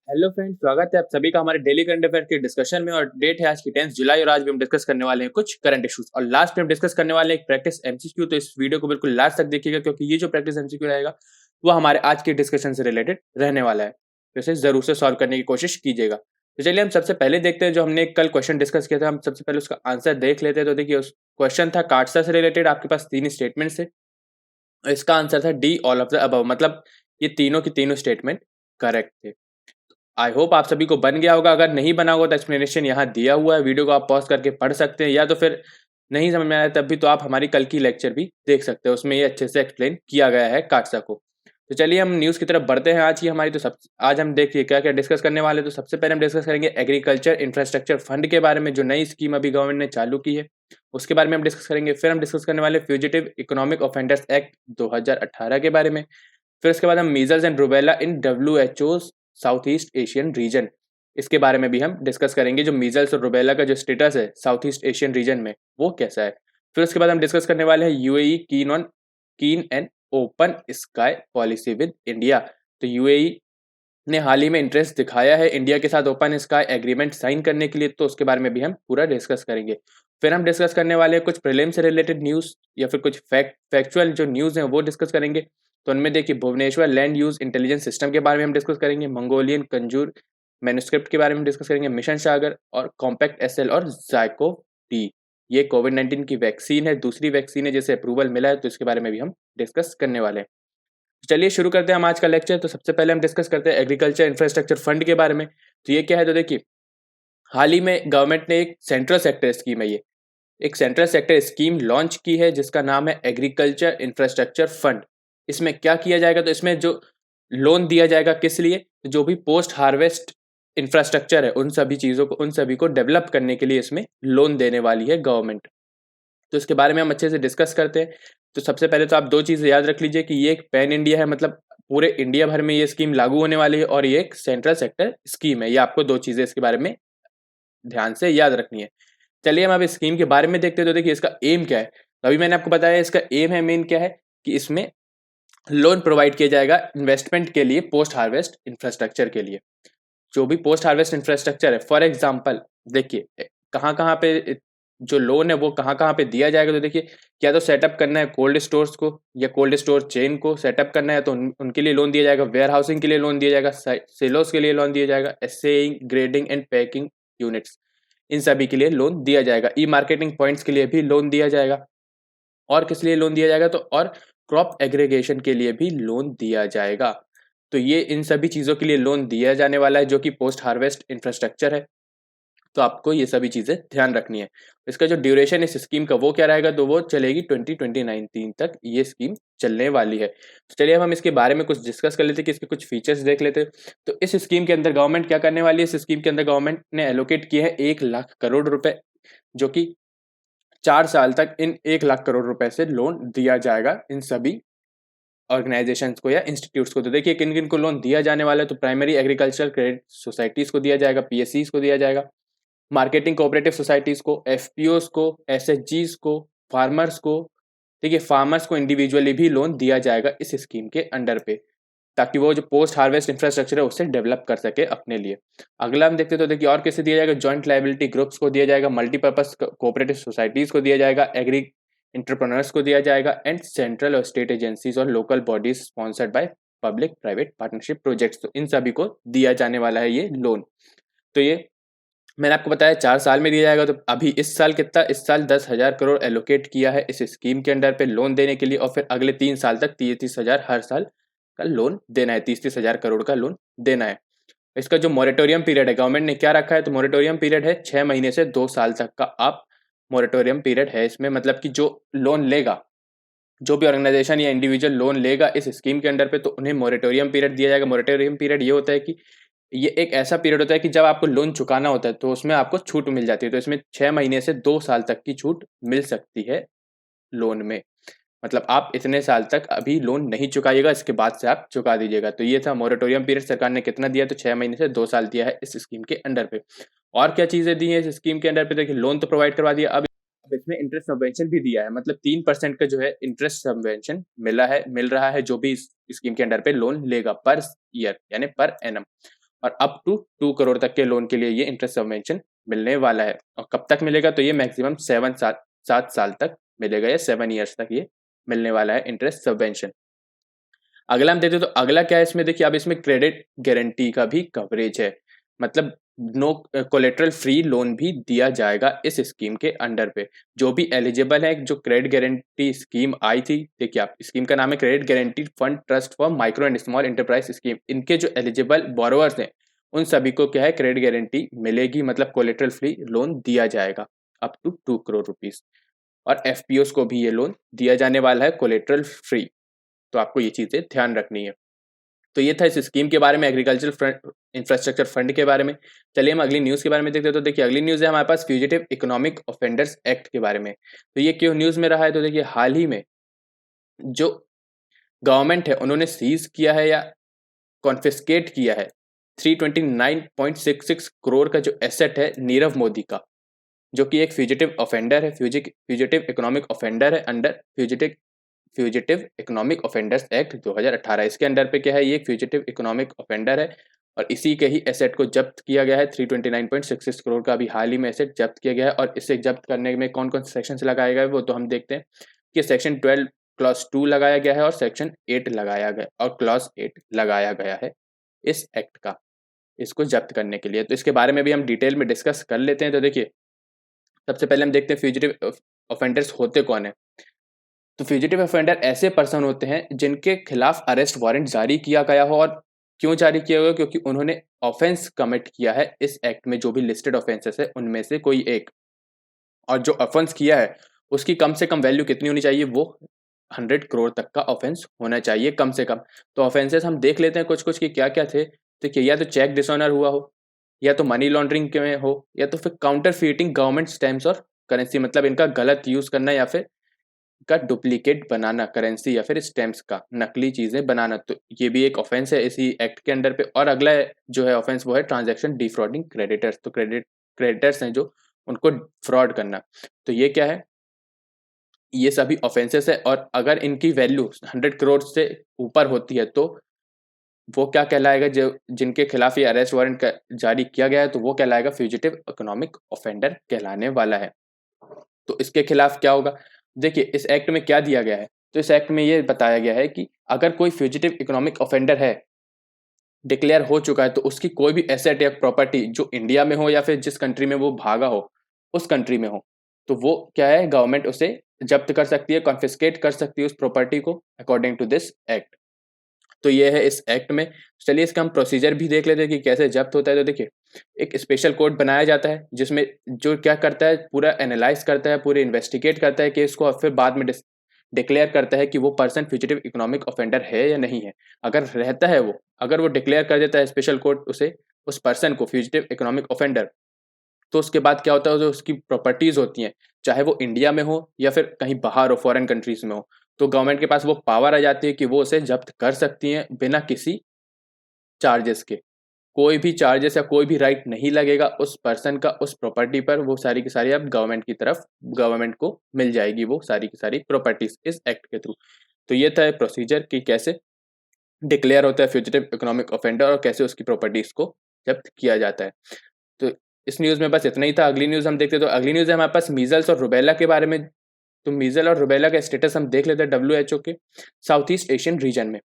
Hello friends, स्वागत है आप सभी का हमारे डेली करंट अफेयर के डिस्कशन में। और डेट है आज की 10 जुलाई और आज भी हम डिस्कस करने वाले हैं कुछ करंट इश्यूज। और लास्ट में हम डिस्कस करने वाले हैं एक प्रैक्टिस एमसीक्यू। तो इस वीडियो को बिल्कुल लास्ट तक देखिएगा क्योंकि ये जो प्रैक्टिस एमसीक्यू रहेगा वो हमारे आज के डिस्कशन से रिलेटेड रहने वाला है, तो इसे जरूर से सॉल्व करने की कोशिश कीजिएगा। तो चलिए हम सबसे पहले देखते हैं, जो हमने कल क्वेश्चन डिस्कस किया था हम सबसे पहले उसका आंसर देख लेते हैं। तो देखिए, उस क्वेश्चन था काटसा से रिलेटेड, आपके पास तीन स्टेटमेंट थे। इसका आंसर था D, all of the above, मतलब ये तीनों की तीनों स्टेटमेंट करेक्ट थे। आई होप आप सभी को बन गया होगा। अगर नहीं बना होगा तो एक्सप्लेनेशन यहाँ दिया हुआ है, वीडियो को आप पॉज करके पढ़ सकते हैं, या तो फिर नहीं समझ में आया तब भी तो आप हमारी कल की लेक्चर भी देख सकते हैं, उसमें ये अच्छे से एक्सप्लेन किया गया है काटसा को। तो चलिए हम न्यूज़ की तरफ बढ़ते हैं। आज की हमारी तो सब आज हम देखिए क्या क्या डिस्कस करने वाले हैं। तो सबसे पहले हम डिस्कस करेंगे एग्रीकल्चर इंफ्रास्ट्रक्चर फंड के बारे में, जो नई स्कीम अभी गवर्नमेंट ने चालू की है उसके बारे में हम डिस्कस करेंगे। फिर हम डिस्कस करने वाले फ्यूजिटिव इकोनॉमिक ऑफेंडर्स एक्ट 2018 के बारे में। फिर उसके बाद हम measles and rubella in WHO south east Asian region, इसके बारे में भी हम डिस्कस करेंगे। जो मीजल्स और रूबेला का जो स्टेटस है साउथ ईस्ट एशियन रीजन में वो कैसा है। फिर उसके बाद हम डिस्कस करने वाले हैं यूएई कीन and open sky policy with India. तो यूएई ने हाल ही में इंटरेस्ट दिखाया है इंडिया के साथ ओपन स्काई एग्रीमेंट साइन करने के लिए, तो उसके बारे में भी हम पूरा डिस्कस करेंगे। फिर हम डिस्कस करने वाले हैं कुछ प्रीलिम से रिलेटेड न्यूज़ या फिर कुछ फैक्चुअल जो न्यूज़ हैं वो डिस्कस करेंगे। तो उनमें देखिए, Bhubaneswar land use intelligence system के बारे में हम डिस्कस करेंगे, मंगोलियन कंजूर मैन्युस्क्रिप्ट के बारे में डिस्कस करेंगे, मिशन सागर और कॉम्पैक्ट एसएल और जाइको डी। ये कोविड-19 की वैक्सीन है, दूसरी वैक्सीन है जिसे अप्रूवल मिला है, तो इसके बारे में भी हम डिस्कस करने वाले हैं। चलिए शुरू करते हैं हम आज का लेक्चर। तो सबसे पहले हम डिस्कस करते हैं एग्रीकल्चर इंफ्रास्ट्रक्चर फंड के बारे में। तो ये क्या है, तो देखिए हाल ही में गवर्नमेंट ने एक सेंट्रल सेक्टर स्कीम है, ये एक सेंट्रल सेक्टर स्कीम लॉन्च की है जिसका नाम है एग्रीकल्चर इंफ्रास्ट्रक्चर फंड। इसमें क्या किया जाएगा, तो इसमें जो लोन दिया जाएगा किस लिए, तो जो भी पोस्ट हार्वेस्ट इंफ्रास्ट्रक्चर है उन सभी चीज़ों को, उन सभी को डेवलप करने के लिए इसमें लोन देने वाली है गवर्नमेंट। तो इसके बारे में हम अच्छे से डिस्कस करते हैं। तो सबसे पहले तो आप दो चीज़ें याद रख लीजिए कि ये एक पैन इंडिया है, मतलब पूरे इंडिया भर में ये स्कीम लागू होने वाली है, और ये एक सेंट्रल सेक्टर स्कीम है। ये आपको दो चीज़ें इसके बारे में ध्यान से याद रखनी है। चलिए हम अब इस स्कीम के बारे में देखते हैं। तो देखिए इसका एम क्या है, तो अभी मैंने आपको बताया इसका एम है, मेन क्या है कि इसमें लोन प्रोवाइड किया जाएगा इन्वेस्टमेंट के लिए, पोस्ट हार्वेस्ट इंफ्रास्ट्रक्चर के लिए। जो भी पोस्ट हार्वेस्ट इंफ्रास्ट्रक्चर है, फॉर एग्जांपल देखिए कहाँ कहाँ पे जो लोन है वो कहाँ कहाँ पे दिया जाएगा। तो देखिए, क्या तो सेटअप करना है कोल्ड स्टोर्स को या कोल्ड स्टोर चेन को सेटअप करना है तो उनके लिए लोन दिया जाएगा, वेयर हाउसिंग के लिए लोन दिया जाएगा, सेलोस के लिए लोन दिया जाएगा, assaying grading and packing units, इन सभी के लिए लोन दिया जाएगा। ई मार्केटिंग पॉइंट्स के लिए भी लोन दिया जाएगा। और किस लिए लोन दिया जाएगा, तो और क्रॉप एग्रीगेशन के लिए भी लोन दिया जाएगा। तो ये इन सभी चीज़ों के लिए लोन दिया जाने वाला है जो कि पोस्ट हार्वेस्ट इंफ्रास्ट्रक्चर है। तो आपको ये सभी चीज़ें ध्यान रखनी है। इसका जो ड्यूरेशन इस स्कीम का वो क्या रहेगा, तो वो चलेगी 2019 तक ये स्कीम चलने वाली है। तो चलिए अब हम इसके बारे में कुछ डिस्कस कर लेते हैं कि इसके कुछ फीचर्स देख लेते हैं। तो इस स्कीम के अंदर गवर्नमेंट क्या करने वाली है, इस स्कीम के अंदर गवर्नमेंट ने एलोकेट किया है 1 लाख करोड़ रुपए, जो कि 4 साल तक इन 1 लाख करोड़ रुपए से लोन दिया जाएगा इन सभी ऑर्गेनाइजेशंस को या इंस्टीट्यूट्स को। तो देखिए किन किन को लोन दिया जाने वाला है, तो प्राइमरी एग्रीकल्चरल क्रेडिट सोसाइटीज को दिया जाएगा, पीएससीज को दिया जाएगा, मार्केटिंग कोऑपरेटिव सोसाइटीज को, एफपीओस को, एसएचजीज को, फार्मर्स को। देखिए फार्मर्स को इंडिविजुअली भी लोन दिया जाएगा इस स्कीम के अंडर पे, ताकि वो जो पोस्ट हार्वेस्ट इंफ्रास्ट्रक्चर है उससे डेवलप कर सके अपने लिए। अगला हम देखते तो देखिए और किसे दिया जाएगा, जॉइंट लाइबिलिटी ग्रुप्स को दिया जाएगा, मल्टीपर्पज कोऑपरेटिव सोसाइटीज को दिया जाएगा, एग्री इंटरप्रेन्योर्स को दिया जाएगा, एंड सेंट्रल और स्टेट एजेंसीज और local bodies sponsored by public private partnership projects. तो इन सभी को दिया जाने वाला है ये लोन। तो ये मैंने आपको बताया 4 साल में दिया जाएगा। तो अभी इस साल कितना, इस साल 10,000 करोड़ एलोकेट किया है इस स्कीम के अंडर पे लोन देने के लिए, और फिर अगले 3 साल तक 30,000 हर साल का लोन देना है, 30,000 करोड़ का लोन देना है। इसका जो मोरेटोरियम पीरियड है गवर्नमेंट ने क्या रखा है, तो मोरेटोरियम पीरियड है 6 महीने से 2 साल तक का आप मोरेटोरियम पीरियड है इसमें। मतलब कि जो लोन लेगा, जो भी ऑर्गेनाइजेशन या इंडिविजुअल लोन लेगा इस स्कीम के अंडर पे, तो उन्हें मोरेटोरियम पीरियड दिया जाएगा। मोरेटोरियम पीरियड ये होता है कि ये एक ऐसा पीरियड होता है कि जब आपको लोन चुकाना होता है तो उसमें आपको छूट मिल जाती है। तो इसमें 6 महीने से 2 साल तक की छूट मिल सकती है लोन में। मतलब आप इतने साल तक अभी लोन नहीं चुकाइएगा, इसके बाद से आप चुका दीजिएगा। तो ये था मोरेटोरियम पीरियड, सरकार ने कितना दिया, तो 6 महीने से 2 साल दिया है इस स्कीम के अंडर पे। और क्या चीजें दी है इस स्कीम के अंडर पे, देखिए लोन तो प्रोवाइड करवा दिया, अब इसमें इंटरेस्ट सबवेंशन भी दिया है। मतलब 3% का जो है इंटरेस्ट सबवेंशन मिल रहा है जो भी इस स्कीम के अंडर पे लोन लेगा पर ईयर, यानी पर एनम। और अप टू 2 करोड़ तक के लोन के लिए ये इंटरेस्ट सबवेंशन मिलने वाला है। और कब तक मिलेगा, तो ये मैक्सिमम 7 साल तक मिलेगा, या 7 ईयर्स तक ये मिलने वाला है इंटरेस्ट सबवेंशन। अगला हम देखते हैं, तो अगला क्या है इसमें, देखिए अब इसमें क्रेडिट गारंटी का भी कवरेज है, मतलब नो कोलेटरल फ्री लोन भी दिया जाएगा इस स्कीम के अंडर पे। जो भी एलिजिबल है, जो क्रेडिट गारंटी स्कीम आई थी, देखिए आप स्कीम का नाम है credit guarantee fund trust for micro and small enterprise scheme. इनके जो एलिजिबल बोरोवर्स हैं उन सभी को क्या है, क्रेडिट गारंटी मिलेगी, मतलब कोलेटरल फ्री लोन दिया जाएगा अप टू 2 करोड़ रुपीस। और एफपीओस को भी ये लोन दिया जाने वाला है कोलेटरल फ्री। तो आपको ये चीजें ध्यान रखनी है। तो ये था इस स्कीम के बारे में, एग्रीकल्चर इंफ्रास्ट्रक्चर फंड के बारे में। चलिए हम अगली न्यूज़ के बारे में देखते हैं। तो देखिए अगली न्यूज़ है हमारे पास फ्यूजिटिव इकोनॉमिक ऑफेंडर्स एक्ट के बारे में। तो ये क्यों न्यूज़ में रहा है, तो देखिए हाल ही में जो गवर्नमेंट है उन्होंने सीज किया है या कॉन्फिस्केट किया है 329.66 करोड़ का जो एसेट है नीरव मोदी का, जो कि एक फ्यूजिटिव ऑफेंडर है, फ्यूजिटिव इकोनॉमिक ऑफेंडर है under fugitive economic offenders act 2018। इसके अंडर पे क्या है, ये फ्यूजिटिव इकोनॉमिक ऑफेंडर है और इसी के ही एसेट को जब्त किया गया है। 329.66 करोड़ का अभी हाल ही में एसेट जब्त किया गया है। और इसे जब्त करने में कौन कौन से सेक्शन लगाए गए वो तो हम देखते हैं कि सेक्शन 12 क्लॉज 2 लगाया गया है और सेक्शन 8 लगाया गया और क्लॉज 8 लगाया गया है इस एक्ट का, इसको जब्त करने के लिए। तो इसके बारे में भी हम डिटेल में डिस्कस कर लेते हैं। तो देखिए सबसे पहले हम देखते हैं फ्यूजिटिव ऑफेंडर्स होते कौन है। तो फ्यूजिटिव ऑफेंडर ऐसे पर्सन होते हैं जिनके खिलाफ अरेस्ट वारंट जारी किया गया हो, और क्यों जारी किया गया, क्योंकि उन्होंने ऑफेंस कमिट किया है इस एक्ट में, जो भी लिस्टेड ऑफेंसेस है उनमें से कोई एक। और जो ऑफेंस किया है उसकी कम से कम वैल्यू कितनी होनी चाहिए, वो 100 करोड़ तक का ऑफेंस होना चाहिए कम से कम। तो ऑफेंसेस हम देख लेते हैं कुछ कुछ कि क्या क्या थे। देखिए या तो चेक डिसऑनर हुआ हो, या तो मनी लॉन्ड्रिंग में हो, या तो फिर काउंटर फीटिंग गवर्नमेंट स्टैम्प्स और करेंसी, मतलब इनका गलत यूज करना, या फिर का डुप्लीकेट बनाना करेंसी या फिर स्टैम्प्स का नकली चीजें बनाना। तो ये भी एक ऑफेंस है इसी एक्ट के अंडर पे। और अगला जो है ऑफेंस वो है ट्रांजैक्शन डिफ्रॉडिंग क्रेडिटर्स। तो क्रेडिटर्स हैं जो उनको फ्रॉड करना, तो ये क्या है, ये सभी ऑफेंसेस है। और अगर इनकी वैल्यू 100 करोड़ से ऊपर होती है तो वो क्या कहलाएगा, जो जिनके खिलाफ ये अरेस्ट वारंट जारी किया गया है तो वो कहलाएगा फ्यूजिटिव इकोनॉमिक ऑफेंडर कहलाने वाला है। तो इसके खिलाफ क्या होगा, देखिए इस एक्ट में क्या दिया गया है। तो इस एक्ट में ये बताया गया है कि अगर कोई फ्यूजिटिव इकोनॉमिक ऑफेंडर है, डिक्लेयर हो चुका है, तो उसकी कोई भी एसेट या प्रॉपर्टी जो इंडिया में हो या फिर जिस कंट्री में वो भागा हो उस कंट्री में हो, तो वो क्या है, गवर्नमेंट उसे जब्त कर सकती है, कॉन्फिस्केट कर सकती है उस प्रॉपर्टी को अकॉर्डिंग टू दिस एक्ट। तो ये है इस एक्ट में। चलिए इसका हम प्रोसीजर भी देख लेते हैं कि कैसे जब्त होता है। तो देखिए एक स्पेशल कोर्ट बनाया जाता है जिसमें जो क्या करता है, पूरा एनालाइज करता है, पूरे इन्वेस्टिगेट करता है केस को, और फिर बाद में डिक्लेयर करता है कि वो पर्सन फ्यूजिटिव इकोनॉमिक ऑफेंडर है या नहीं है। अगर रहता है वो, अगर वो डिक्लेयर कर देता है स्पेशल कोर्ट उसे, उस पर्सन को फ्यूजिटिव इकोनॉमिक ऑफेंडर, तो उसके बाद क्या होता है, जो उसकी प्रॉपर्टीज होती हैं, चाहे वो इंडिया में हो या फिर कहीं बाहर हो, फॉरेन कंट्रीज में हो, तो गवर्नमेंट के पास वो पावर आ जाती है कि वो उसे जब्त कर सकती है बिना किसी चार्जेस के। कोई भी चार्जेस या कोई भी राइट नहीं लगेगा उस पर्सन का उस प्रॉपर्टी पर, वो सारी की सारी अब गवर्नमेंट की तरफ, गवर्नमेंट को मिल जाएगी वो सारी की सारी प्रॉपर्टीज इस एक्ट के थ्रू। तो ये था प्रोसीजर कि कैसे डिक्लेयर होता है फ्यूजिटिव इकोनॉमिक ऑफेंडर और कैसे उसकी प्रॉपर्टीज को जब्त किया जाता है। तो इस न्यूज़ में बस इतना ही था। अगली न्यूज़ हम देखते हैं। तो अगली न्यूज़ है हमारे पास मीजल्स और रुबेला के बारे में। तो मीजल और रुबेला का स्टेटस हम देख लेते हैं WHO के साउथ ईस्ट एशियन रीजन में।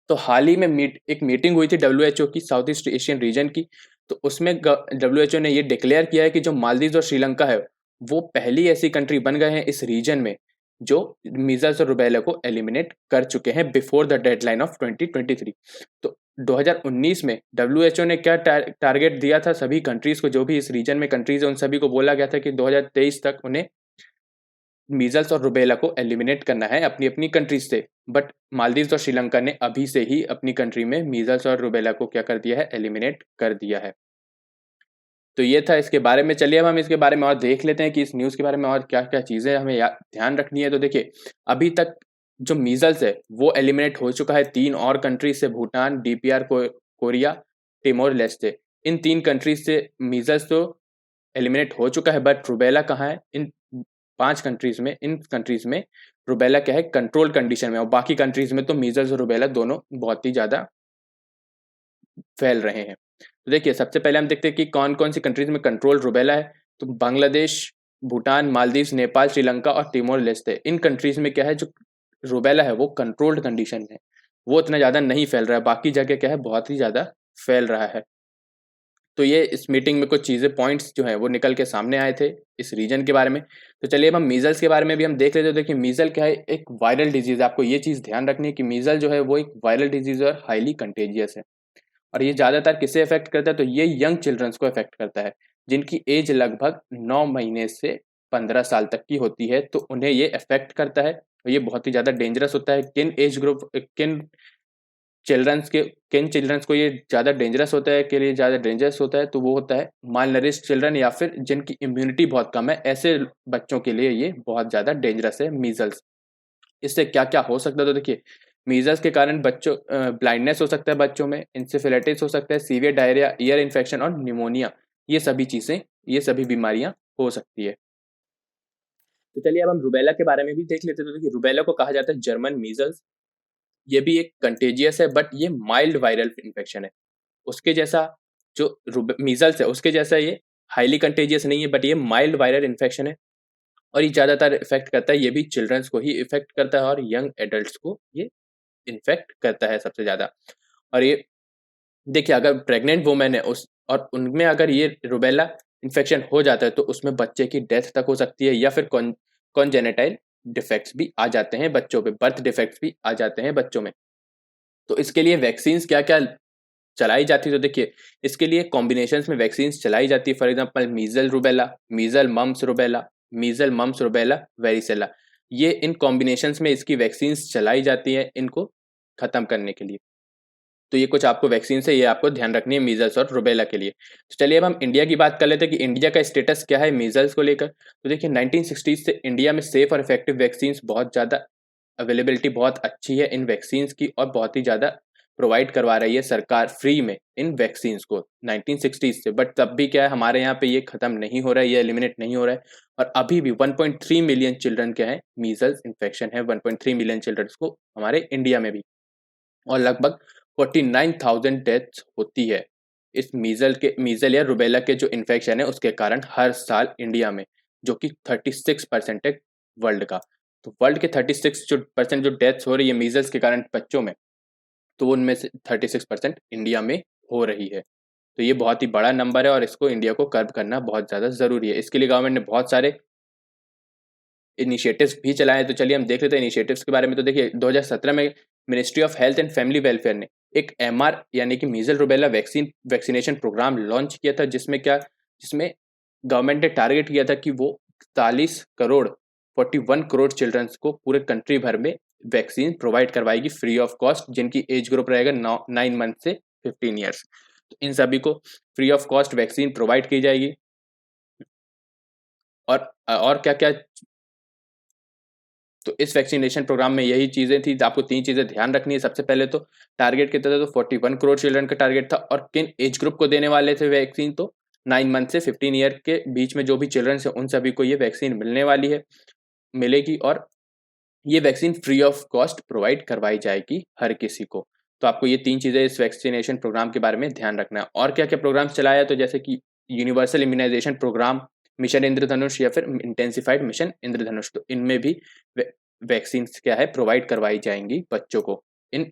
तो हाल ही में एक मीटिंग हुई थी WHO की साउथ ईस्ट एशियन रीजन की। तो उसमें WHO ने ये डिक्लेयर किया है कि जो मालदीव और श्रीलंका है वो पहली ऐसी कंट्री बन गए हैं इस रीजन में जो मीजल्स और रुबेला को एलिमिनेट कर चुके हैं बिफोर द डेडलाइन ऑफ 2023। तो 2019 में WHO ने क्या टारगेट दिया था सभी कंट्रीज को, जो भी इस रीजन में कंट्रीज है उन सभी को बोला गया था कि 2023 तक उन्हें मीजल्स और रुबेला को एलिमिनेट करना है अपनी अपनी कंट्रीज से। बट मालदीव और श्रीलंका ने अभी से ही अपनी कंट्री में मीजल्स और रुबेला को क्या कर दिया है, एलिमिनेट कर दिया है। तो ये था इसके बारे में। चलिए अब हम इसके बारे में और देख लेते हैं कि इस न्यूज़ के बारे में और क्या क्या चीज़ें हमें ध्यान रखनी है। तो देखिए अभी तक जो मीजल्स है वो एलिमिनेट हो चुका है 3 और कंट्रीज से, भूटान, DPR, कोरिया, टिमोर लेस्टे। इन 3 कंट्रीज से मीजल्स तो एलिमिनेट हो चुका है, बट रुबेला कहाँ है, इन 5 कंट्रीज में, इन कंट्रीज में रुबेला क्या है, कंट्रोल कंडीशन में, और बाकी कंट्रीज में तो मीजल्स और रुबेला दोनों बहुत ही ज़्यादा फैल रहे हैं। तो देखिए सबसे पहले हम देखते हैं कि कौन कौन सी कंट्रीज में कंट्रोल रुबेला है। तो बांग्लादेश, भूटान, मालदीव, नेपाल, श्रीलंका और तिमोर लेस्ते, इन कंट्रीज में क्या है जो रुबेला है वो कंट्रोल्ड कंडीशन में, वो इतना ज़्यादा नहीं फैल रहा है। बाकी जगह क्या है बहुत ही ज़्यादा फैल रहा है। तो ये इस मीटिंग में कुछ चीज़ें पॉइंट्स जो हैं वो निकल के सामने आए थे इस रीजन के बारे में। तो चलिए अब हम मीजल्स के बारे में भी हम देख लेते हैं। देखिए मीजल क्या है, एक वायरल डिजीज़ है। आपको ये चीज़ ध्यान रखनी है कि मीजल जो है वो एक वायरल डिजीज़ है और हाईली कंटेजियस है। और ये ज़्यादातर किसे अफेक्ट करता है, तो ये यंग चिल्ड्रंस को अफेक्ट करता है जिनकी एज लगभग 9 महीने से 15 साल तक की होती है। तो उन्हें ये अफेक्ट करता है और ये बहुत ही ज़्यादा डेंजरस होता है। किन चिल्ड्रंस को ये ज़्यादा डेंजरस होता है, के लिए ज़्यादा डेंजरस होता है, तो वो होता है मालनरिश्ड चिल्ड्रन या फिर जिनकी इम्यूनिटी बहुत कम है, ऐसे बच्चों के लिए ये बहुत ज़्यादा डेंजरस है मीजल्स। इससे क्या क्या हो सकता है, तो देखिए मीजल्स के कारण बच्चों ब्लाइंडनेस हो सकता है बच्चों में, इंसेफेलाइटिस हो सकता है, सीवियर डायरिया, ईयर इन्फेक्शन और निमोनिया, ये सभी बीमारियां हो सकती है। तो चलिए अब हम रुबेला के बारे में भी देख लेते हैं। तो देखिए रुबेला को कहा जाता है जर्मन मीजल्स। ये भी एक कंटेजियस है बट ये माइल्ड वायरल इन्फेक्शन है। उसके जैसा जो मीजल्स है उसके जैसा ये हाईली कंटेजियस नहीं है, बट ये माइल्ड वायरल इन्फेक्शन है और ये ज़्यादातर इफेक्ट करता है, ये भी चिल्ड्रंस को ही इफेक्ट करता है और यंग एडल्ट्स को ये इन्फेक्ट करता है सबसे ज़्यादा। और ये देखिए अगर प्रेग्नेंट वुमेन है उस और उनमें अगर ये रुबेला इन्फेक्शन हो जाता है तो उसमें बच्चे की डेथ तक हो सकती है, या फिर कॉन्जेनिटाइल डिफेक्ट्स भी आ जाते हैं बच्चों पे, बर्थ डिफेक्ट्स भी आ जाते हैं बच्चों में। तो इसके लिए वैक्सीन्स क्या क्या चलाई जाती है, तो देखिए इसके लिए कॉम्बिनेशंस में वैक्सीन्स चलाई जाती है। For example measles rubella, measles mumps rubella, varicella, ये इन कॉम्बिनेशंस में इसकी वैक्सीन्स चलाई जाती है इनको खत्म करने के लिए। तो ये कुछ आपको वैक्सीन है, ये आपको ध्यान रखनी है मीजल्स और रुबेला के लिए। तो चलिए अब हम इंडिया की बात कर लेते हैं कि इंडिया का स्टेटस क्या है मीजल्स को लेकर। तो देखिए 1960s से इंडिया में सेफ और इफेक्टिव वैक्सीन बहुत ज़्यादा अवेलेबिलिटी बहुत अच्छी है इन वैक्सीन की, और बहुत ही ज़्यादा प्रोवाइड करवा रही है सरकार फ्री में इन वैक्सीन को 1960s से। बट तब भी क्या है हमारे यहाँ पे ये खत्म नहीं हो रहा है, ये एलिमिनेट नहीं हो रहा है। और अभी भी 1.3 मिलियन चिल्ड्रन क्या है मीजल्स इन्फेक्शन है, 1.3 मिलियन चिल्ड्रन को हमारे इंडिया में भी। और लगभग 49,000 डेथ्स होती है इस मीजल या रुबेला के जो इन्फेक्शन है उसके कारण हर साल इंडिया में, जो कि 36% है वर्ल्ड का। तो वर्ल्ड के 36% जो डेथ्स हो रही है मीजल्स के कारण बच्चों में, तो उनमें से 36% इंडिया में हो रही है। तो ये बहुत ही बड़ा नंबर है और इसको इंडिया को कर्ब करना बहुत ज़्यादा ज़रूरी है। इसके लिए गवर्नमेंट ने बहुत सारे इनिशिएटिव्स भी चलाए हैं। तो चलिए हम देख लेते हैं इनिशिएटिव्स के बारे में। तो देखिए 2017 में ministry of health and family welfare ने एक एमआर यानी कि मीजल रुबेला वैक्सीनेशन प्रोग्राम लॉन्च किया था, जिसमें गवर्नमेंट ने टारगेट किया था कि वो 41 करोड़ चिल्ड्रंस को पूरे कंट्री भर में वैक्सीन प्रोवाइड करवाएगी फ्री ऑफ कॉस्ट, जिनकी एज ग्रुप रहेगा 9 मंथ से 15 ईयर्स। तो इन सभी को free of cost vaccine provide की जाएगी। और क्या क्या, तो इस वैक्सीनेशन प्रोग्राम में यही चीज़ें थी। आपको 3 चीज़ें ध्यान रखनी है। सबसे पहले तो टारगेट कितना था, तो 41 करोड़ चिल्ड्रन का टारगेट था। और किन एज ग्रुप को देने वाले थे वैक्सीन, तो 9 मंथ से 15 ईयर के बीच में जो भी चिल्ड्रन है उन सभी को ये वैक्सीन मिलेगी। और ये vaccine free of cost provide करवाई जाएगी हर किसी को। तो आपको ये 3 चीज़ें इस वैक्सीनेशन प्रोग्राम के बारे में ध्यान रखना है। और क्या क्या प्रोग्राम्स चलाया, तो जैसे कि यूनिवर्सल इम्यूनाइजेशन प्रोग्राम, मिशन इंद्रधनुष या फिर इंटेंसिफाइड मिशन इंद्रधनुष, तो इनमें भी वैक्सीन क्या है प्रोवाइड करवाई जाएंगी बच्चों को इन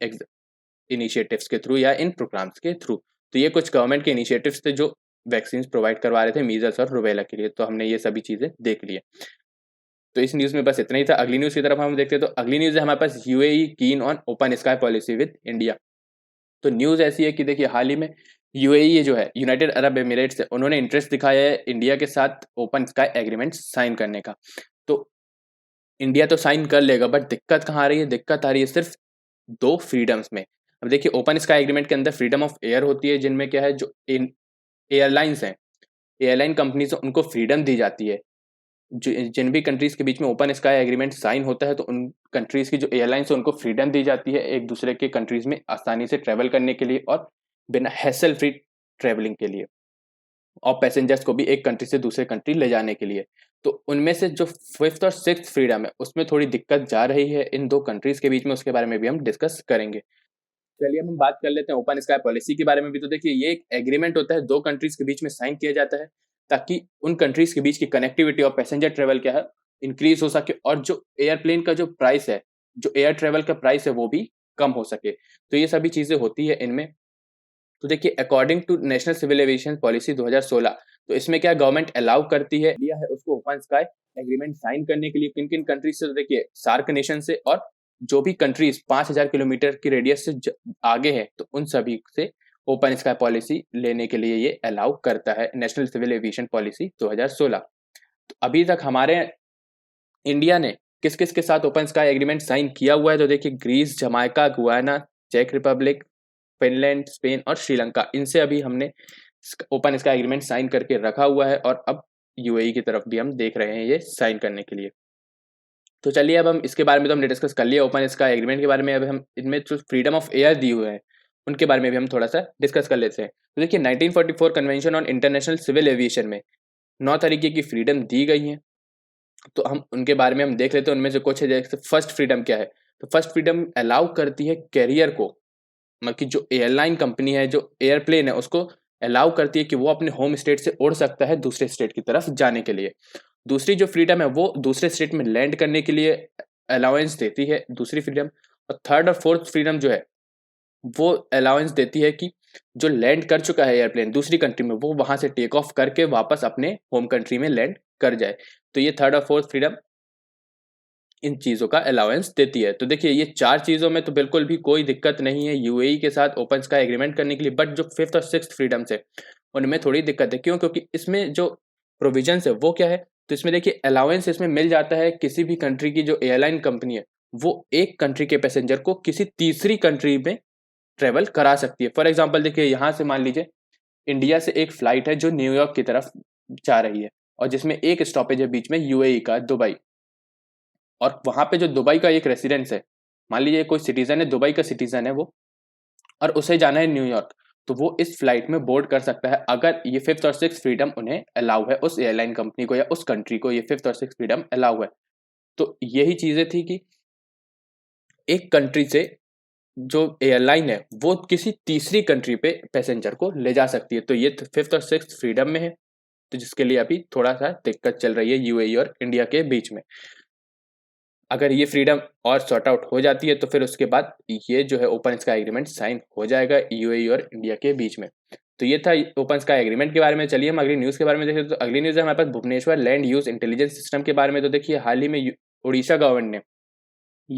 इनिशिएटिव्स के थ्रू या इन प्रोग्राम्स के थ्रू। तो ये कुछ गवर्नमेंट के इनिशिएटिव्स थे जो वैक्सीन प्रोवाइड करवा रहे थे मीजल्स और रुबेला के लिए। तो हमने ये सभी चीज़ें देख ली है। तो इस न्यूज़ में बस इतना ही था। अगली न्यूज़ की तरफ हम देखते हैं। तो अगली न्यूज़ है हमारे पास UAE keen on open sky policy with India. तो न्यूज़ ऐसी है कि देखिए हाल ही में यूएई जो है यूनाइटेड अरब एमिरेट्स है, उन्होंने इंटरेस्ट दिखाया है इंडिया के साथ ओपन स्काई एग्रीमेंट साइन करने का। तो इंडिया तो साइन कर लेगा, बट दिक्कत कहाँ आ रही है, दिक्कत आ रही है सिर्फ 2 फ्रीडम्स में। अब देखिए ओपन स्काई एग्रीमेंट के अंदर फ्रीडम ऑफ एयर होती है, जिनमें क्या है जो एयरलाइंस हैं, एयरलाइन कंपनीज उनको फ्रीडम दी जाती है। जिन भी कंट्रीज के बीच में ओपन स्काई एग्रीमेंट साइन होता है तो उन कंट्रीज की जो एयरलाइंस है उनको फ्रीडम दी जाती है एक दूसरे के कंट्रीज में आसानी से ट्रेवल करने के लिए और बिना हैसल फ्री ट्रेवलिंग के लिए, और पैसेंजर्स को भी एक कंट्री से दूसरे कंट्री ले जाने के लिए। तो उनमें से जो 5th और 6th फ्रीडम है उसमें थोड़ी दिक्कत जा रही है इन 2 कंट्रीज के बीच में, उसके बारे में भी हम डिस्कस करेंगे। चलिए अब हम बात कर लेते हैं ओपन स्काई पॉलिसी के बारे में भी। तो देखिए ये एक एग्रीमेंट होता है, दो कंट्रीज के बीच में साइन किया जाता है ताकि उन कंट्रीज के बीच की कनेक्टिविटी और पैसेंजर ट्रेवल क्या है इंक्रीज हो सके, और जो एयरप्लेन का जो प्राइस है, जो एयर ट्रेवल का प्राइस है वो भी कम हो सके। तो ये सभी चीजें होती है इनमें। तो देखिए according to national civil aviation policy 2016, तो इसमें क्या गवर्नमेंट अलाउ करती है लिया है उसको ओपन स्काई एग्रीमेंट साइन करने के लिए किन किन कंट्रीज से। तो देखिए सार्क नेशन से, और जो भी कंट्रीज 5000 किलोमीटर की रेडियस से आगे है तो उन सभी से ओपन स्काई पॉलिसी लेने के लिए ये अलाउ करता है नेशनल सिविल एविएशन पॉलिसी 2016। तो अभी तक हमारे इंडिया ने किस किस के साथ ओपन स्काई एग्रीमेंट साइन किया हुआ है। तो देखिए ग्रीस, जमाइका, गुयाना, चेक रिपब्लिक, फिनलैंड, स्पेन और श्रीलंका, इनसे अभी हमने ओपन स्काई एग्रीमेंट साइन करके रखा हुआ है, और अब यूएई की तरफ भी हम देख रहे हैं ये साइन करने के लिए। तो चलिए अब हम इसके बारे में तो हमने डिस्कस कर लिया ओपन स्काई एग्रीमेंट के बारे में। अब हम इनमें जो फ्रीडम ऑफ एयर दी हुए हैं उनके बारे में भी हम थोड़ा सा डिस्कस कर लेते हैं। तो देखिए 1944 convention on international civil aviation में 9 तरीके की फ्रीडम दी गई है। तो हम उनके बारे में हम देख लेते हैं। उनमें से कुछ है, जैसे फर्स्ट फ्रीडम क्या है। तो फर्स्ट फ्रीडम अलाउ करती है कैरियर को, मतलब कि जो एयरलाइन कंपनी है, जो एयरप्लेन है, उसको अलाउ करती है कि वो अपने होम स्टेट से उड़ सकता है दूसरे स्टेट की तरफ जाने के लिए। दूसरी जो फ्रीडम है वो दूसरे स्टेट में लैंड करने के लिए अलाउंस देती है, दूसरी फ्रीडम। और थर्ड और फोर्थ फ्रीडम जो है वो अलाउंस देती है कि जो लैंड कर चुका है एयरप्लेन दूसरी कंट्री में, वो वहां से टेक ऑफ करके वापस अपने होम कंट्री में लैंड कर जाए। तो ये थर्ड और फोर्थ फ्रीडम इन चीज़ों का अलाउंस देती है। तो देखिए ये चार चीज़ों में तो बिल्कुल भी कोई दिक्कत नहीं है यूएई के साथ ओपन स्काई एग्रीमेंट करने के लिए। बट जो फिफ्थ और सिक्स्थ फ्रीडम्स है उनमें थोड़ी दिक्कत है। क्यों? क्योंकि इसमें जो प्रोविजंस है वो क्या है, तो इसमें देखिए अलाउंस इसमें मिल जाता है किसी भी कंट्री की जो एयरलाइन कंपनी है वो एक कंट्री के पैसेंजर को किसी तीसरी कंट्री में ट्रेवल करा सकती है। फॉर एग्जाम्पल देखिए यहाँ से मान लीजिए इंडिया से एक फ्लाइट है जो न्यूयॉर्क की तरफ जा रही है, और जिसमें एक स्टॉपेज है बीच में यूएई का, दुबई। और वहां पे जो दुबई का एक रेसिडेंस है, मान लीजिए कोई सिटीजन है, दुबई का सिटीजन है वो, और उसे जाना है न्यूयॉर्क, तो वो इस फ्लाइट में बोर्ड कर सकता है अगर ये फिफ्थ और सिक्स फ्रीडम उन्हें अलाउ है, उस एयरलाइन कंपनी को या उस कंट्री को ये फिफ्थ और सिक्स फ्रीडम अलाउ है। तो यही चीजें थी कि एक कंट्री से जो एयरलाइन है वो किसी तीसरी कंट्री पे पैसेंजर को ले जा सकती है। तो ये फिफ्थ और सिक्स फ्रीडम में है, तो जिसके लिए अभी थोड़ा सा दिक्कत चल रही है यूएई और इंडिया के बीच में। अगर ये फ्रीडम और सॉर्ट आउट हो जाती है तो फिर उसके बाद ये जो है ओपन स्काई एग्रीमेंट साइन हो जाएगा यूएई और इंडिया के बीच में। तो ये था ओपन स्काई एग्रीमेंट के बारे में। चलिए हम अगली न्यूज़ के बारे में देखें। तो अगली न्यूज़ है हमारे पास Bhubaneswar land use intelligence system के बारे में। तो देखिए हाल ही में उड़ीसा गवर्नमेंट ने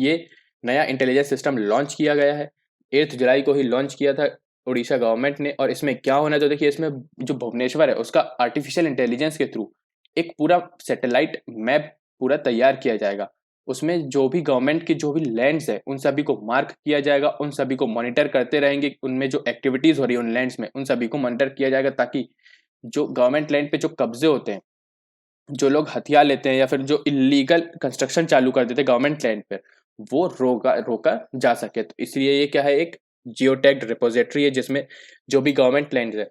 ये नया इंटेलिजेंस सिस्टम लॉन्च किया गया है। 8 जुलाई को ही लॉन्च किया था उड़ीसा गवर्नमेंट ने। और इसमें क्या होना है, तो देखिए इसमें जो भुवनेश्वर है उसका आर्टिफिशियल इंटेलिजेंस के थ्रू एक पूरा सैटेलाइट मैप पूरा तैयार किया जाएगा। उसमें जो भी गवर्नमेंट की जो भी लैंड्स है उन सभी को मार्क किया जाएगा, उन सभी को मॉनिटर करते रहेंगे, उनमें जो एक्टिविटीज हो रही है उन लैंड्स में उन सभी को मॉनिटर किया जाएगा, ताकि जो गवर्नमेंट लैंड पे जो कब्जे होते हैं, जो लोग हथियार लेते हैं या फिर जो इलीगल कंस्ट्रक्शन चालू कर देते हैं गवर्नमेंट लैंड पर, वो रोका जा सके। तो इसलिए ये क्या है, एक जियोटैग्ड रिपोजिटरी है जिसमें जो भी गवर्नमेंट लैंड है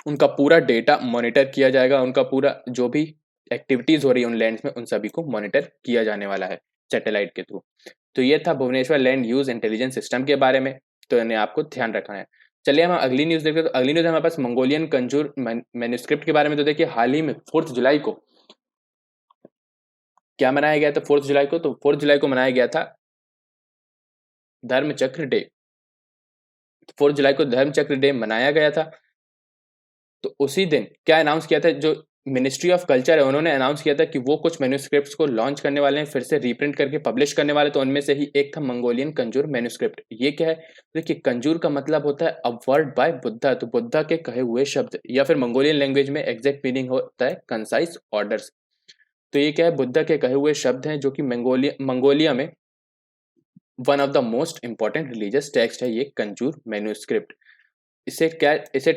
उनका पूरा डेटा मॉनिटर किया जाएगा, उनका पूरा जो भी एक्टिविटीज हो रही है उन लैंड्स में उन सभी को मॉनिटर किया जाने वाला है सैटेलाइट के थ्रू। तो ये था Bhubaneswar land use intelligence system के बारे में, तो इन्हें आपको ध्यान रखना है। चलिए हम अगली न्यूज देखते हैं। तो अगली न्यूज हमारे पास मंगोलियन कंजूर मैन्युस्क्रिप्ट के बारे में। तो देखिए हाल ही में 4 जुलाई को क्या मनाया गया था। 4 जुलाई को, तो 4 जुलाई को मनाया गया था धर्म चक्र डे। 4 जुलाई को धर्म चक्र डे मनाया गया था। तो उसी दिन क्या अनाउंस किया था, जो मिनिस्ट्री ऑफ कल्चर है उन्होंने अनाउंस किया था कि वो कुछ मैन्युस्क्रिप्ट्स को लॉन्च करने वाले हैं, फिर से रीप्रिंट करके पब्लिश करने वाले। तो उनमें से ही एक था मंगोलियन कंजूर मैन्युस्क्रिप्ट। ये क्या है, देखिए कंजूर का मतलब होता है अ वर्ड बाय बुद्धा, तो बुद्धा के कहे हुए शब्द, या फिर मंगोलियन लैंग्वेज में एग्जैक्ट मीनिंग होता है कंसाइज ऑर्डर्स। तो ये क्या है, बुद्धा के कहे हुए शब्द हैं जो कि मंगोलिया में one of the most important religious text है ये कंजूर मैन्युस्क्रिप्ट। इसे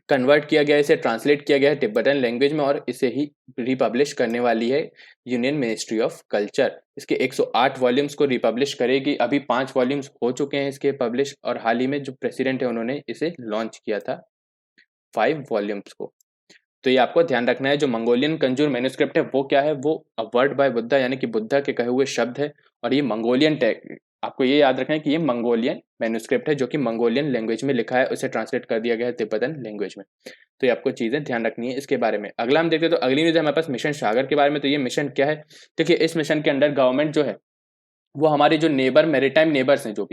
कन्वर्ट किया गया, इसे ट्रांसलेट किया गया है तिब्बतन लैंग्वेज में, और इसे ही रिपब्लिश करने वाली है यूनियन मिनिस्ट्री ऑफ कल्चर। इसके 108 वॉल्यूम्स को रिपब्लिश करेगी। अभी 5 वॉल्यूम्स हो चुके हैं इसके पब्लिश, और हाल ही में जो प्रेसिडेंट है उन्होंने इसे लॉन्च किया था 5 वॉल्यूम्स को। तो ये आपको ध्यान रखना है। जो मंगोलियन कंजूर मैन्युस्क्रिप्ट है वो क्या है, वो अ वर्ड बाय बुद्धा यानी कि बुद्धा के कहे हुए शब्द है, और ये मंगोलियन आपको ये याद रखना है कि ये मंगोलियन मैन्युस्क्रिप्ट है, जो कि मंगोलियन लैंग्वेज में लिखा है, उसे ट्रांसलेट कर दिया गया है तिब्बतन लैंग्वेज में। तो ये आपको चीज़ें ध्यान रखनी है इसके बारे में। अगला हम देखते हैं, तो अगली न्यूज़ है हमारे पास मिशन सागर के बारे में। तो ये मिशन क्या है? देखिए, इस मिशन के अंडर गवर्नमेंट जो है वो हमारे जो मैरिटाइम नेबर्स हैं, जो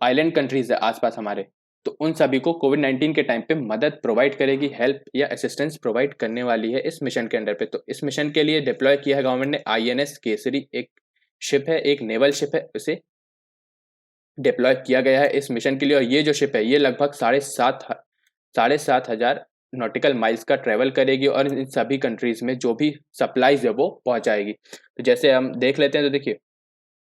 आइलैंड कंट्रीज है आसपास हमारे, तो उन सभी को कोविड-19 के टाइम पे मदद प्रोवाइड करेगी, हेल्प या असिस्टेंस प्रोवाइड करने वाली है इस मिशन के अंडर पे। तो इस मिशन के लिए डिप्लॉय किया है गवर्नमेंट ने आईएनएस केसरी, एक शिप है, एक नेवल शिप है, उसे डिप्लॉय किया गया है इस मिशन के लिए। और ये जो शिप है ये लगभग 7,500 नॉटिकल माइल्स का ट्रेवल करेगी और इन सभी कंट्रीज में जो भी सप्लाईज है वो पहुंचाएगी। तो जैसे हम देख लेते हैं, तो देखिए,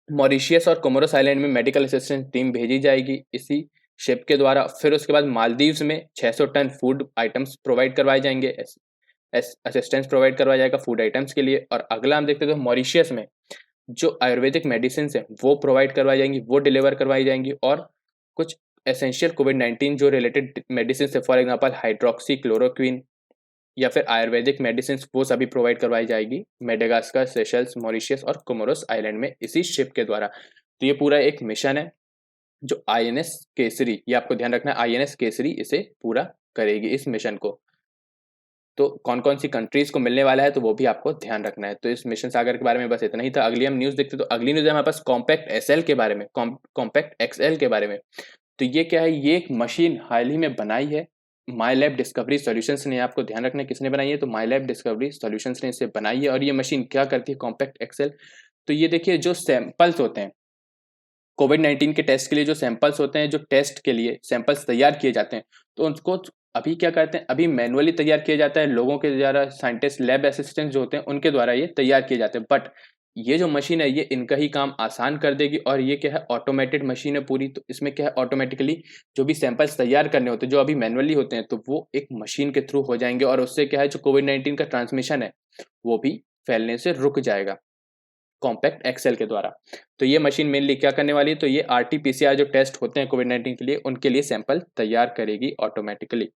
मॉरिशियस और कोमोरोस आइलैंड में मेडिकल असिस्टेंस टीम भेजी जाएगी इसी शिप के द्वारा। फिर उसके बाद मालदीव्स में 600 टन फूड आइटम्स प्रोवाइड करवाए जाएंगे, असिस्टेंस प्रोवाइड करवाया जाएगा फूड आइटम्स के लिए। और अगला हम देखते हैं, तो मॉरिशियस में जो आयुर्वेदिक मेडिसिन है वो प्रोवाइड करवाई जाएंगी, वो डिलीवर करवाई जाएंगी। और कुछ एसेंशियल कोविड-19 जो रिलेटेड मेडिसिन है, फॉर एग्जांपल हाइड्रोक्सी क्लोरोक्विन या फिर आयुर्वेदिक मेडिसिन, वो सभी प्रोवाइड करवाई जाएगी मेडागास्कर, सेशल्स, मॉरिशियस और कोमोरोस आइलैंड में इसी शिप के द्वारा। तो ये पूरा एक मिशन है जो आईएनएस केसरी, ये आपको ध्यान रखना है, आईएनएस केसरी इसे पूरा करेगी इस मिशन को। तो कौन कौन सी कंट्रीज को मिलने वाला है तो वो भी आपको ध्यान रखना है। तो इस मिशन सागर के बारे में बस इतना ही था। अगली हम न्यूज़ देखते, तो अगली न्यूज़ है हमारे पास कॉम्पैक्ट एसएल के बारे में, कॉम्पैक्ट एक्सएल के बारे में। तो ये क्या है? ये एक मशीन हाल ही में बनाई है माई लैब डिस्कवरी सॉल्यूशंस ने। आपको ध्यान रखना है किसने बनाई है, तो माई लैब डिस्कवरी सॉल्यूशंस ने इसे बनाई है। और ये मशीन क्या करती है, कॉम्पैक्ट एक्सएल? तो ये देखिए, जो सैंपल्स होते हैं कोविड-19 के टेस्ट के लिए, जो सैंपल्स होते हैं, जो टेस्ट के लिए सैंपल्स तैयार किए जाते हैं, तो उनको अभी क्या करते हैं, अभी मैनुअली तैयार किया जाता है, लोगों के द्वारा, साइंटिस्ट, लैब असिस्टेंट जो होते हैं उनके द्वारा ये तैयार किए जाते हैं। बट ये जो मशीन है ये इनका ही काम आसान कर देगी। और ये क्या है, ऑटोमेटेड मशीन है पूरी। तो इसमें क्या है, ऑटोमेटिकली जो भी सैंपल्स तैयार करने होते हैं, जो अभी मैनुअली होते हैं, तो वो एक मशीन के थ्रू हो जाएंगे। और उससे क्या है, जो कोविड-19 का ट्रांसमिशन है वो भी फैलने से रुक जाएगा कॉम्पैक्ट एक्सेल के द्वारा। तो ये मशीन मेनली क्या करने वाली है, तो ये आरटी-पीसीआर जो टेस्ट होते हैं कोविड-19 के लिए, उनके लिए सैंपल तैयार करेगी ऑटोमेटिकली,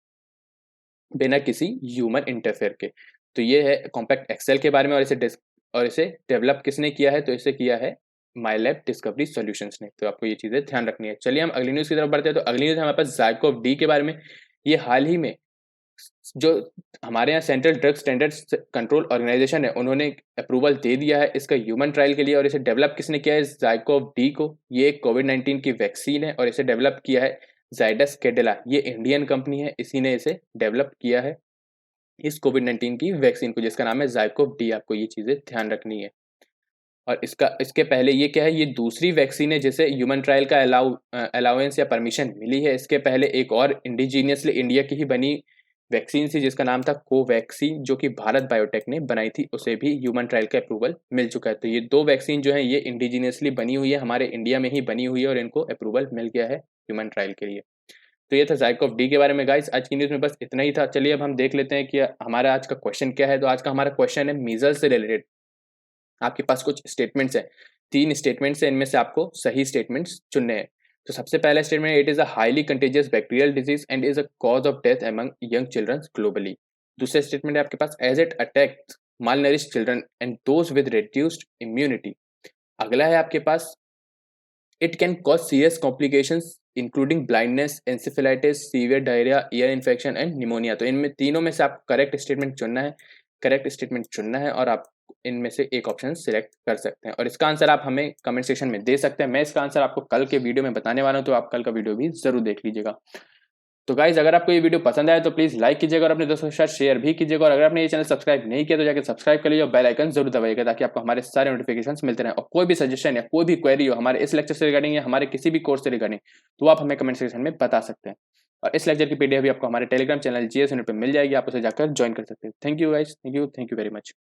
बिना किसी ह्यूमन इंटरफेयर के। तो ये है कॉम्पैक्ट एक्सेल के बारे में। और इसे डेवलप किसने किया है, तो इसे किया है माई लैब डिस्कवरी सॉल्यूशंस ने। तो आपको ये चीज़ें ध्यान रखनी है। चलिए हम अगली न्यूज़ की तरफ बढ़ते हैं। तो अगली न्यूज़ हमारे पास ज़ाइकोव डी के बारे में। ये हाल ही में जो हमारे यहाँ central drug standards control organisation है, उन्होंने अप्रूवल दे दिया है इसका ह्यूमन ट्रायल के लिए। और इसे डेवलप किसने किया है, ज़ाइकोव डी को। ये एक कोविड-19 की वैक्सीन है और इसे डेवलप किया है जाइडस कैडिला, ये इंडियन कंपनी है, इसी ने इसे डेवलप किया है इस कोविड-19 की वैक्सीन को, जिसका नाम है ज़ाइकोव डी। आपको ये चीज़ें ध्यान रखनी है। और इसके पहले ये क्या है, ये दूसरी वैक्सीन है जिसे ह्यूमन ट्रायल का अलाउंस या परमिशन मिली है। इसके पहले एक और इंडिजीनियसली इंडिया की ही बनी वैक्सीन थी जिसका नाम था कोवैक्सीन, जो कि भारत बायोटेक ने बनाई थी, उसे भी ह्यूमन ट्रायल का अप्रूवल मिल चुका है। तो ये दो वैक्सीन जो है ये इंडिजीनियसली बनी हुई है, हमारे इंडिया में ही बनी हुई है और इनको अप्रूवल मिल गया है ह्यूमन ट्रायल के लिए। तो ये था ज़ाइकोव डी के बारे में गाइस। आज की न्यूज़ में बस इतना ही था। चलिए अब हम देख लेते हैं कि हमारा आज का क्वेश्चन क्या है। तो आज का हमारा क्वेश्चन है मीजल्स से रिलेटेड। आपके पास कुछ स्टेटमेंट्स हैं, 3 स्टेटमेंट्स हैं, इनमें से आपको सही स्टेटमेंट्स चुनने हैं। तो सबसे पहला statement, it is a highly contagious bacterial disease and is a cause of death among young children globally. दूसरा स्टेटमेंट है आपके पास, as it attacks malnourished children and those with reduced immunity. अगला है आपके पास, it can cause serious complications including blindness, encephalitis, severe diarrhoea, ear infection and pneumonia. तो इनमें तीनों में से आपको करेक्ट स्टेटमेंट चुनना है, और आप इनमें से एक ऑप्शन सिलेक्ट कर सकते हैं। और इसका आंसर आप हमें कमेंट सेक्शन में दे सकते हैं। मैं इसका आंसर आपको कल के वीडियो में बताने वाला हूं, तो आप कल का वीडियो भी जरूर देख लीजिएगा। तो गाइज, अगर आपको ये वीडियो पसंद आया तो प्लीज लाइक कीजिएगा और अपने दोस्तों के साथ शेयर भी कीजिएगा। और अगर आपने ये चैनल सब्सक्राइब नहीं किया तो जाकर सब्सक्राइब कर लीजिए और बेल आइकन जरूर दबाइएगा, ताकि आपको हमारे सारे नोटिफिकेशंस मिलते रहें। और कोई भी सजेशन या कोई भी क्वेरी हो हमारे इस लेक्चर से रिगार्डिंग या हमारे किसी भी कोर्स से रिगार्डिंग, तो आप हमें कमेंट सेक्शन में बता सकते हैं। और इस लेक्चर की पीडीएफ भी आपको हमारे टेलीग्राम चैनल जीएस पे मिल जाएगी, आप उसे जाकर ज्वाइन कर सकते हैं। Thank you guys, thank you very much.